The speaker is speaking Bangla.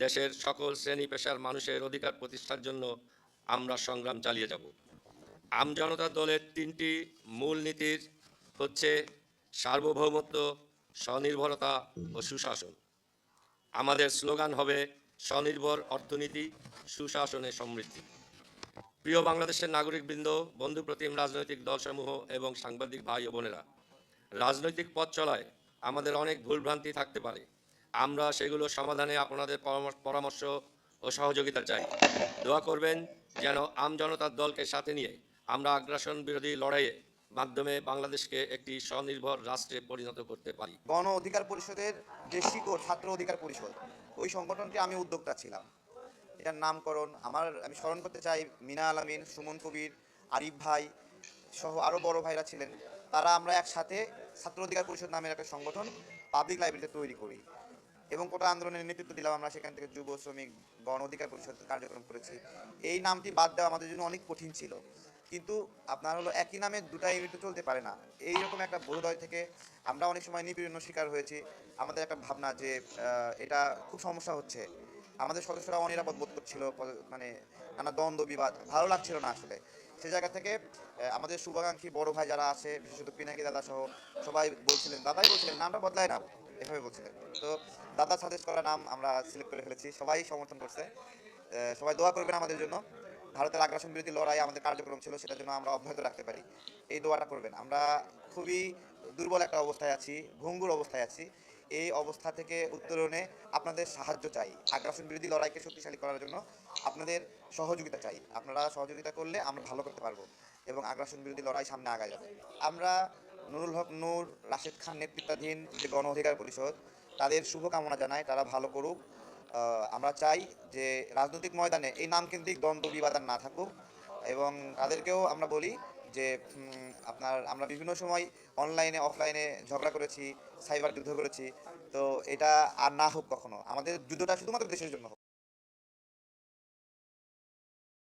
দেশের সকল শ্রেণী পেশার মানুষের অধিকার প্রতিষ্ঠার জন্য আমরা সংগ্রাম চালিয়ে যাব। আমজনতা দলের ৩টি মূল নীতির হচ্ছে সার্বভৌমত্ব, স্বনির্ভরতা ও সুশাসন। আমাদের স্লোগান হবে স্বনির্ভর অর্থনীতি, সুশাসনে সমৃদ্ধি। প্রিয় বাংলাদেশের নাগরিকবৃন্দ, বন্ধুপ্রতিম রাজনৈতিক দলসমূহ এবং সাংবাদিক ভাই ও বোনেরা, রাজনৈতিক পথ চলায় আমাদের অনেক ভুলভ্রান্তি থাকতে পারে। আমরা সেগুলো সমাধানে আপনাদের পরামর্শ ও সহযোগিতা চাই। দোয়া করবেন যেন আমজনতার দলকে সাথে নিয়ে আমরা আগ্রাসন বিরোধী লড়াইয়ে মাধ্যমে বাংলাদেশকে একটি স্বনির্ভর রাষ্ট্রে পরিণত করতে পারি। গণ অধিকার পরিষদের যে শিকড় ছাত্র অধিকার পরিষদ, ওই সংগঠনটি আমি উদ্যোক্তা ছিলাম। এটার নামকরণ আমি স্মরণ করতে চাই মিনা আলামিন, সুমন কবির, আরিফ ভাই সহ আরও বড় ভাইরা ছিলেন। আমরা একসাথে ছাত্র অধিকার পরিষদ নামের একটা সংগঠন পাবলিক লাইব্রেরিতে তৈরি করি এবং কোটা আন্দোলনের নেতৃত্ব দিলাম। আমরা সেখান থেকে যুব শ্রমিক গণ অধিকার পরিষদ কার্যক্রম করেছি। এই নামটি বাদ দেওয়া আমাদের জন্য অনেক কঠিন ছিল, কিন্তু আপনার হলো একই নামে দুটা ইউনিট তো চলতে পারে না। এইরকম একটা বোধোদয় থেকে আমরা অনেক সময় নিপীড়নের শিকার হয়েছি। আমাদের একটা ভাবনা যে এটা খুব সমস্যা হচ্ছে, আমাদের সদস্যরা অনিরাপদ বোধ করছিল, মানে নানা দ্বন্দ্ব বিবাদ ভালো লাগছিল না আসলে। সে জায়গা থেকে আমাদের শুভাকাঙ্ক্ষী বড় ভাই যারা আছে, বিশেষত পিনাকি দাদা সহ সবাই দাদাই বলছিলেন নামটা বদলায় না, এভাবে বলছিলেন। তো দাদা সাজেস্ট করা নাম আমরা সিলেক্ট করে ফেলেছি, সবাই সমর্থন করছে। সবাই দোয়া করবেন আমাদের জন্য। ভারতের আগ্রাসন বিরোধী লড়াই আমাদের কার্যক্রম ছিল, সেটা যেন আমরা অব্যাহত রাখতে পারি, এই দোয়াটা করবেন। আমরা খুবই দুর্বল একটা অবস্থায় আছি, ভঙ্গুর অবস্থায় আছি। এই অবস্থা থেকে উত্তরণে আপনাদের সাহায্য চাই। আগ্রাসন বিরোধী লড়াইকে শক্তিশালী করার জন্য আপনাদের সহযোগিতা চাই। আপনারা সহযোগিতা করলে আমরা ভালো করতে পারবো এবং আগ্রাসন বিরোধী লড়াই সামনে আগায় যাবে। আমরা নুরুল হক নূর, রাশেদ খান নেতৃত্বাধীন যে গণ অধিকার পরিষদ, তাদের শুভকামনা জানাই, তারা ভালো করুক। আমরা চাই যে রাজনৈতিক ময়দানে এই নামকেন্দ্রিক দ্বন্দ্ব বিবাদ আর না থাকুক, এবং তাদেরকেও আমরা বলি যে আমরা বিভিন্ন সময় অনলাইনে অফলাইনে ঝগড়া করেছি, সাইবার যুদ্ধ করেছি। তো এটা আর না হোক কখনো, আমাদের যুদ্ধটা শুধুমাত্র দেশের জন্য হোক।